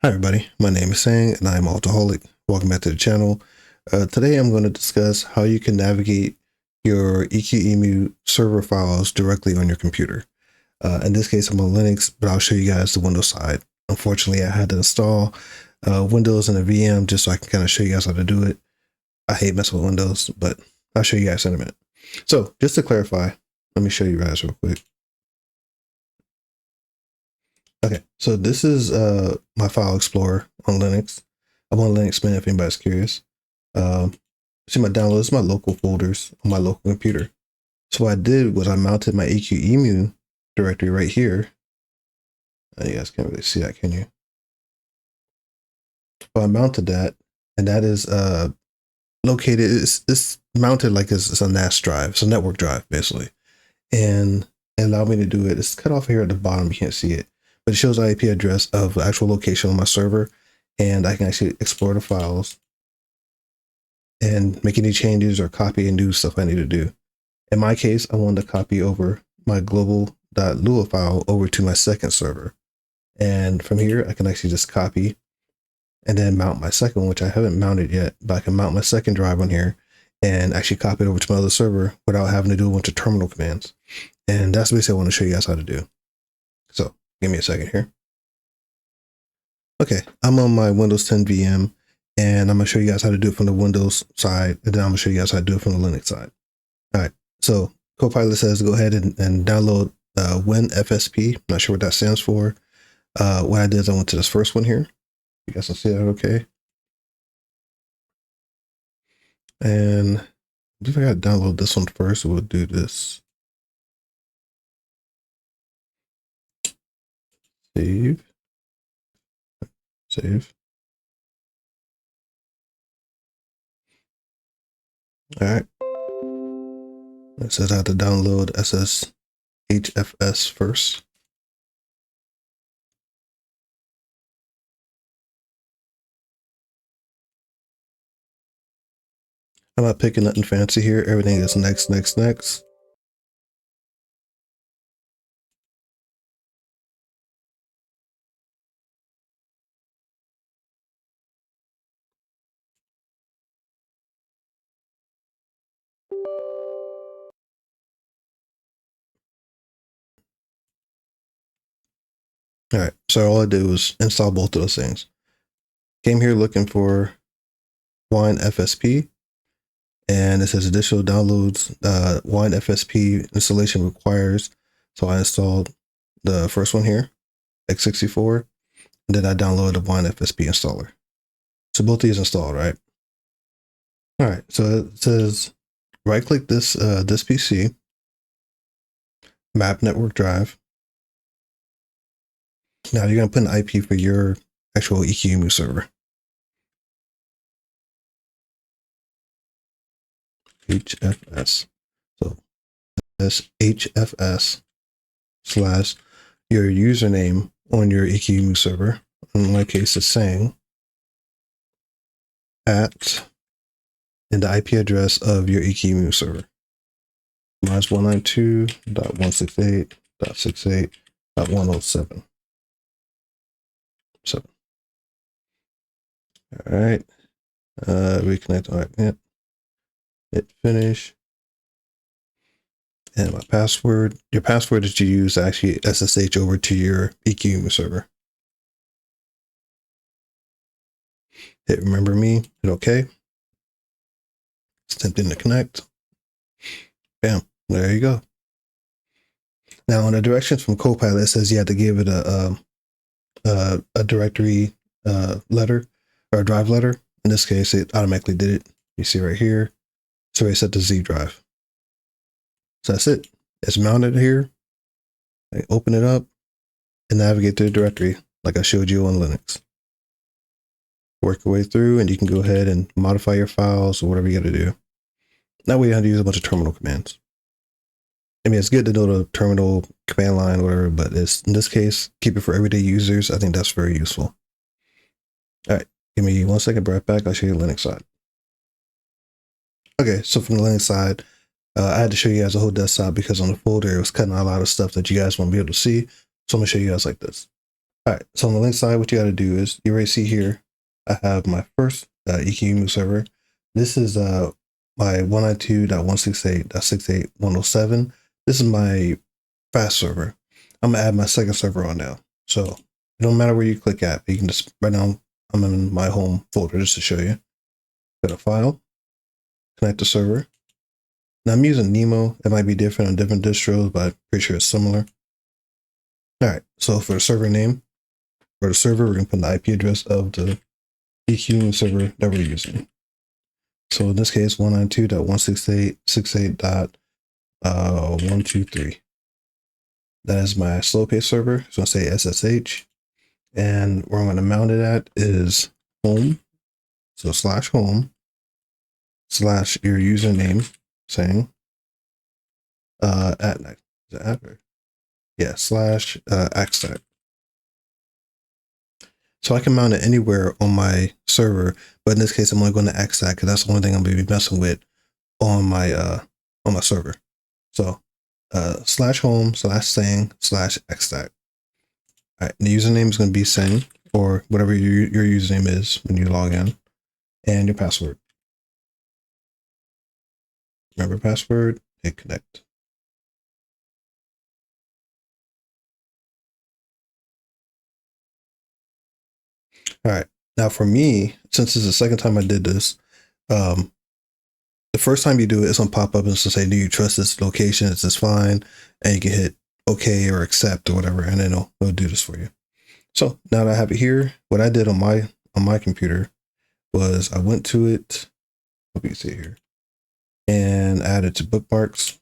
Hi everybody, my name is Sang and I'm Altaholik. Welcome back to the channel. Today I'm going to discuss how you can navigate your EQEMU server files directly on your computer. In this case I'm on Linux, but I'll show you guys the Windows side. Unfortunately I had to install Windows and a VM just so I can kind of show you guys how to do it. I hate messing with Windows, but I'll show you guys in a minute. So just to clarify, let me show you guys real quick. Okay, so this is my file explorer on Linux. I'm on Linux Mint if anybody's curious. See my downloads, my local folders on my local computer. So what I did was I mounted my EQEMU directory right here. You guys can't really see that, can you? So I mounted that, and that is located, it's mounted like it's a NAS drive. It's a network drive, basically. And it allowed me to do it. It's cut off here at the bottom, you can't see it. But it shows the IP address of the actual location on my server, and I can actually explore the files and make any changes or copy and do stuff I need to do. In my case, I wanted to copy over my global.lua file over to my second server. And from here, I can actually just copy and then mount my second one, which I haven't mounted yet, but I can mount my second drive on here and actually copy it over to my other server without having to do a bunch of terminal commands. And that's basically what I want to show you guys how to do. So give me a second here. Okay, I'm on my Windows 10 VM, and I'm going to show you guys how to do it from the Windows side, and then I'm going to show you guys how to do it from the Linux side. All right, so Copilot says go ahead and download WinFSP. I'm not sure what that stands for. What I did is I went to this first one here. You guys can see that okay. And if I got to download this one first, we'll do this. Save. All right. It says I have to download SSHFS first. I'm not picking nothing fancy here. Everything is next. All right, so all I did was install both of those things. Came here looking for WinFSP, and it says additional downloads. WinFSP installation requires. So I installed the first one here, x64, and then I downloaded the WinFSP installer. So both of these installed, right? All right, so it says right-click this PC, map network drive. Now you're going to put an IP for your actual EQEMU server. HFS. So that's HFS / your username on your EQEMU server. In my case, it's saying at and the IP address of your EQEMU server. Mine's 192.168.68.107. All right. Reconnect. All right. Yep. Hit finish. And my password. Your password that you use to actually SSH over to your EQEMU server. Hit remember me. Hit OK. It's attempting to connect. Bam. There you go. Now, in the directions from Copilot, it says you have to give it a directory letter or a drive letter. In this case, it automatically did it. You see right here. It's already set to Z drive. So that's it. It's mounted here. I open it up and navigate to the directory like I showed you on Linux. Work your way through, and you can go ahead and modify your files or whatever you got to do. That way you don't have to use a bunch of terminal commands. I mean, it's good to know the terminal command line, or whatever, but it's, in this case, keep it for everyday users. I think that's very useful. All right, give me 1 second, right back. I'll show you the Linux side. Okay, so from the Linux side, I had to show you guys the whole desktop because on the folder, it was cutting out a lot of stuff that you guys won't be able to see. So I'm going to show you guys like this. All right, so on the link side, what you got to do is you already see here, I have my first EQEMU server. This is my 192.168.68.107. This is my fast server. I'm gonna add my second server on now. So it don't matter where you click at, you can just, right now I'm in my home folder just to show you. Go to File, connect the server. Now I'm using Nemo. It might be different on different distros, but I'm pretty sure it's similar. All right, so for the server name, for the server, we're gonna put the IP address of the EQEMU server that we're using. So in this case, 192.168.68.123. That is my slow pace server. So I'll say SSH. And where I'm going to mount it at is home. So /home / your username saying at yeah / akk-stack. So I can mount it anywhere on my server, but in this case I'm only going to akk-stack because that's the only thing I'm going to be messing with on my server. So /home / saying / akk-stack. All right, the username is going to be saying, or whatever your username is when you log in, and your password. Remember password, hit connect. All right, now for me, since this is the second time I did this, the first time you do it, it's gonna pop up and it's gonna say, do you trust this location? Is this fine? And you can hit OK or accept or whatever, and then it'll do this for you. So now that I have it here, what I did on my computer was I went to it, hope you can see it here, and added to bookmarks.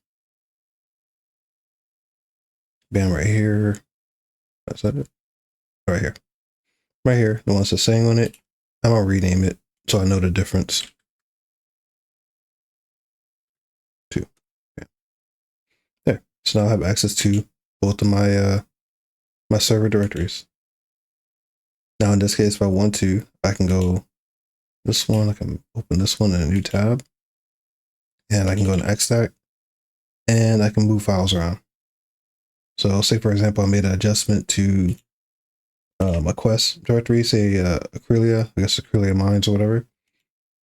Bam, right here. Is that it? Right here. Right here, the one that's saying on it. I'm gonna rename it so I know the difference. Two. Okay. There. So now I have access to both of my my server directories. Now in this case, if I want to, I can go this one, I can open this one in a new tab, and I can go to akk-stack, and I can move files around. So say for example, I made an adjustment to my quest directory, say Acrylia, I guess Acrylia Mines or whatever. If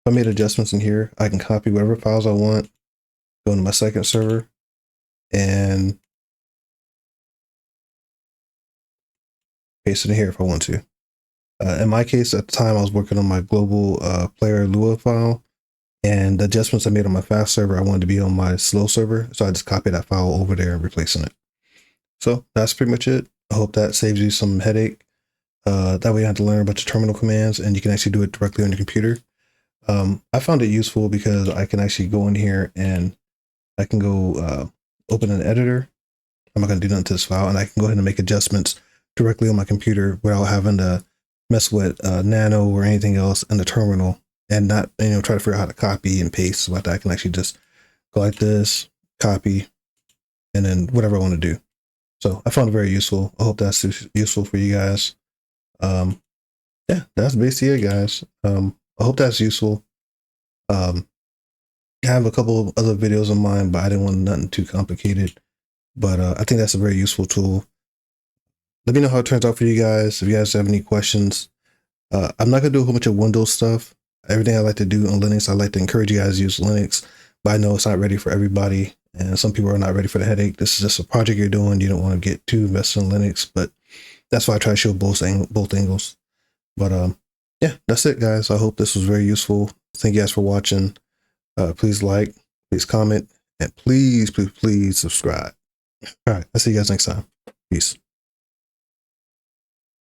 I made adjustments in here, I can copy whatever files I want, go into my second server, and paste it in here if I want to. In my case, at the time, I was working on my global player Lua file, and the adjustments I made on my fast server, I wanted to be on my slow server, so I just copied that file over there and replacing it. So that's pretty much it. I hope that saves you some headache. That way you have to learn a bunch of terminal commands, and you can actually do it directly on your computer. I found it useful because I can actually go in here and I can go open an editor. I'm not going to do nothing to this file, and I can go ahead and make adjustments directly on my computer without having to mess with Nano or anything else in the terminal, and not try to figure out how to copy and paste. So I can actually just go like this, copy, and then whatever I want to do. So I found it very useful. I hope that's useful for you guys. Yeah, that's basically it, guys. I hope that's useful. I have a couple of other videos in mind, but I didn't want nothing too complicated. But I think that's a very useful tool. Let me know how it turns out for you guys. If you guys have any questions, I'm not gonna do a whole bunch of Windows stuff. Everything I like to do on Linux, I like to encourage you guys to use Linux, but I know it's not ready for everybody, and some people are not ready for the headache. This is just a project you're doing. You don't want to get too invested in Linux, but that's why I try to show both angles. But yeah, that's it, guys. I hope this was very useful. Thank you guys for watching. Please like, please comment, and please subscribe. All right, I'll see you guys next time. Peace.